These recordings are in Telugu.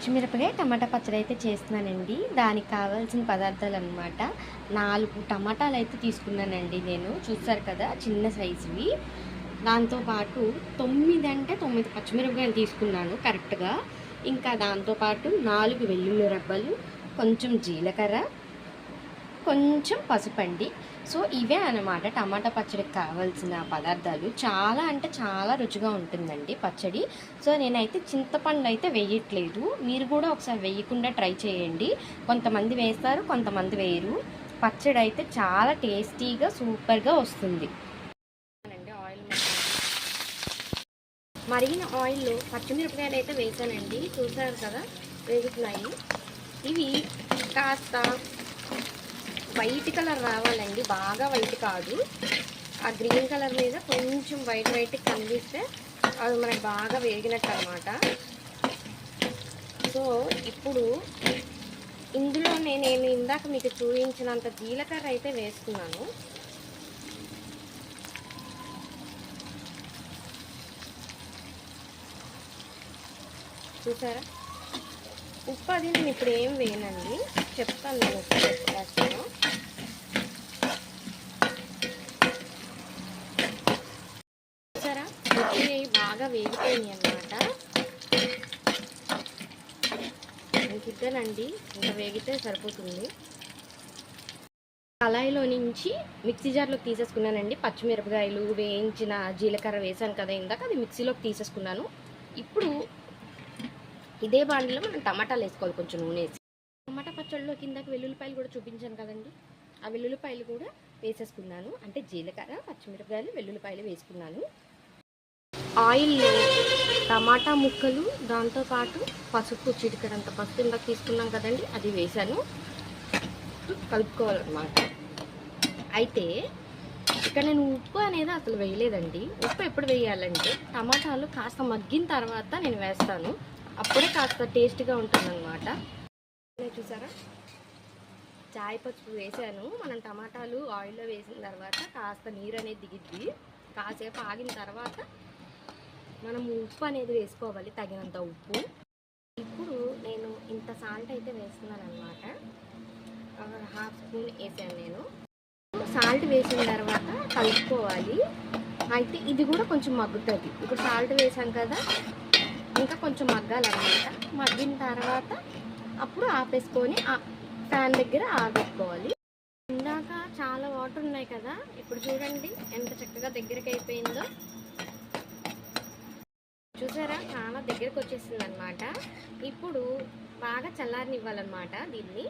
పచ్చిమిరపకాయ టమాటా పచ్చడి అయితే చేస్తున్నానండి. దానికి కావాల్సిన పదార్థాలు అనమాట 4 టమాటాలు అయితే తీసుకున్నానండి నేను. చూసారు కదా చిన్న సైజువి. దాంతోపాటు 9 అంటే 9 పచ్చిమిరపకాయలు తీసుకున్నాను కరెక్ట్గా. ఇంకా దాంతోపాటు 4 వెల్లుల్లి రెబ్బలు, కొంచెం జీలకర్ర, కొంచెం పసుపండి. సో ఇవే అన్నమాట టమాటా పచ్చడికి కావాల్సిన పదార్థాలు. చాలా అంటే చాలా రుచిగా ఉంటుందండి పచ్చడి. సో నేనైతే చింతపండు అయితే వేయట్లేదు. మీరు కూడా ఒకసారి వేయకుండా ట్రై చేయండి. కొంతమంది వేస్తారు, కొంతమంది వేయరు. పచ్చడి అయితే చాలా టేస్టీగా సూపర్గా వస్తుంది. ఆయిల్ మరిగిన ఆయిల్లో పచ్చిమిరపకాయలు అయితే వేసానండి. చూసారు కదా వేగుతున్నాయి. ఇవి కాస్త వైట్ కలర్ రావాలండి, బాగా వైట్ కాదు. ఆ గ్రీన్ కలర్ మీద కొంచెం వైట్ కనిపిస్తే అది మనకు బాగా వేగినట్టు అనమాట. సో ఇప్పుడు ఇందులో నేను ఇందాక మీకు చూపించినంత జీలకర్ర అయితే వేసుకున్నాను. చూసారా? ఉప్పు అది నేను ఇప్పుడు ఏం వేయనండి, చెప్తాను నేను ఉప్పు వేస్తాను. చూసారా? ఉప్పు బాగా వేగిపోయినాయి అన్నమాట. ఇంకిద్దనండి, ఇంకా వేగితే సరిపోతుంది. కళాయిలో నుంచి మిక్సీ జార్లోకి తీసేసుకున్నానండి. పచ్చిమిరపకాయలు వేయించిన జీలకర్ర వేసాను కదా ఇందాక, అది మిక్సీలోకి తీసేసుకున్నాను. ఇప్పుడు ఇదే బాండిలో మనం టమాటాలు వేసుకోవాలి, కొంచెం నూనె వేసి. టమాటా పచ్చడిలో కిందకి వెల్లుల్లిపాయలు కూడా చూపించాను కదండి, ఆ వెల్లుల్లిపాయలు కూడా వేసేసుకున్నాను. అంటే జీలకర్ర, పచ్చిమిరపకాయలు, వెల్లుల్లిపాయలు వేసుకున్నాను. ఆయిల్లో టమాటా ముక్కలు, దాంతోపాటు పసుపు, చిటికెడంత పసుపు ఇందాక తీసుకున్నాం కదండి, అది వేసాను. కలుపుకోవాలన్నమాట. అయితే ఇక్కడ నేను ఉప్పు అనేది అసలు వేయలేదండి. ఉప్పు ఎప్పుడు వేయాలంటే టమాటాలు కాస్త మగ్గిన తర్వాత నేను వేస్తాను. అప్పుడే కాస్త టేస్ట్గా ఉంటుందన్నమాట. చూసారా? చాయ్ పసుపు వేసాను. మనం టమాటాలు ఆయిల్లో వేసిన తర్వాత కాస్త నీరు అనేది దిగిద్ది. కాసేపు ఆగిన తర్వాత మనం ఉప్పు అనేది వేసుకోవాలి, తగినంత ఉప్పు. ఇప్పుడు నేను ఇంత సాల్ట్ అయితే వేస్తున్నాను అనమాట. 1/2 స్పూన్ వేసాను నేను. సాల్ట్ వేసిన తర్వాత కలుపుకోవాలి. అయితే ఇది కూడా కొంచెం మగ్గుతుంది. ఇప్పుడు సాల్ట్ వేసాం కదా, ఇంకా కొంచెం మగ్గాలన్నమాట. మగ్గిన తర్వాత అప్పుడు ఆపేసుకొని ఫ్యాన్ దగ్గర ఆగేసుకోవాలి. ఇందాక చాలా వాటర్ ఉన్నాయి కదా, ఇప్పుడు చూడండి ఎంత చక్కగా దగ్గరికి అయిపోయిందో. చూసారా? చాలా దగ్గరకు వచ్చేసింది అనమాట. ఇప్పుడు బాగా చల్లారనివ్వాలన్నమాట. దీన్ని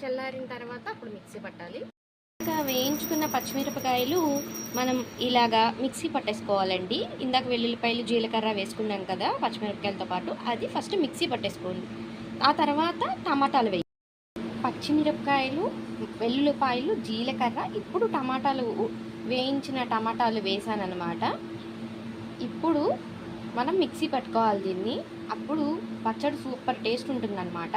చల్లారిన తర్వాత అప్పుడు మిక్సీ పట్టాలి. ఇంకా వేయించుకున్న పచ్చిమిరపకాయలు మనం ఇలాగా మిక్సీ పట్టేసుకోవాలండి. ఇందాక వెల్లుల్లిపాయలు, జీలకర్ర వేసుకున్నాం కదా పచ్చిమిరపకాయలతో పాటు, అది ఫస్ట్ మిక్సీ పట్టేసుకోండి. ఆ తర్వాత టమాటాలు వేయి. పచ్చిమిరపకాయలు, వెల్లుల్లిపాయలు, జీలకర్ర, ఇప్పుడు టమాటాలు, వేయించిన టమాటాలు వేసానన్నమాట. ఇప్పుడు మనం మిక్సీ పట్టుకోవాలి దీన్ని. అప్పుడు పచ్చడి సూపర్ టేస్ట్ ఉంటుందన్నమాట.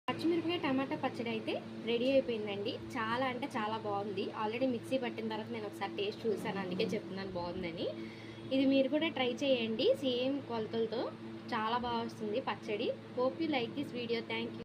పచ్చిమిరపకాయ టమాటా పచ్చడి అయితే రెడీ అయిపోయిందండి. చాలా అంటే చాలా బాగుంది. ఆల్రెడీ మిక్సీ పట్టిన తర్వాత నేను ఒకసారి టేస్ట్ చూసాను, అందుకే చెప్తున్నాను బాగుందని. ఇది మీరు కూడా ట్రై చేయండి, సేమ్ కొలతలతో చాలా బాగా వస్తుంది పచ్చడి. Hope you like this video. Thank you.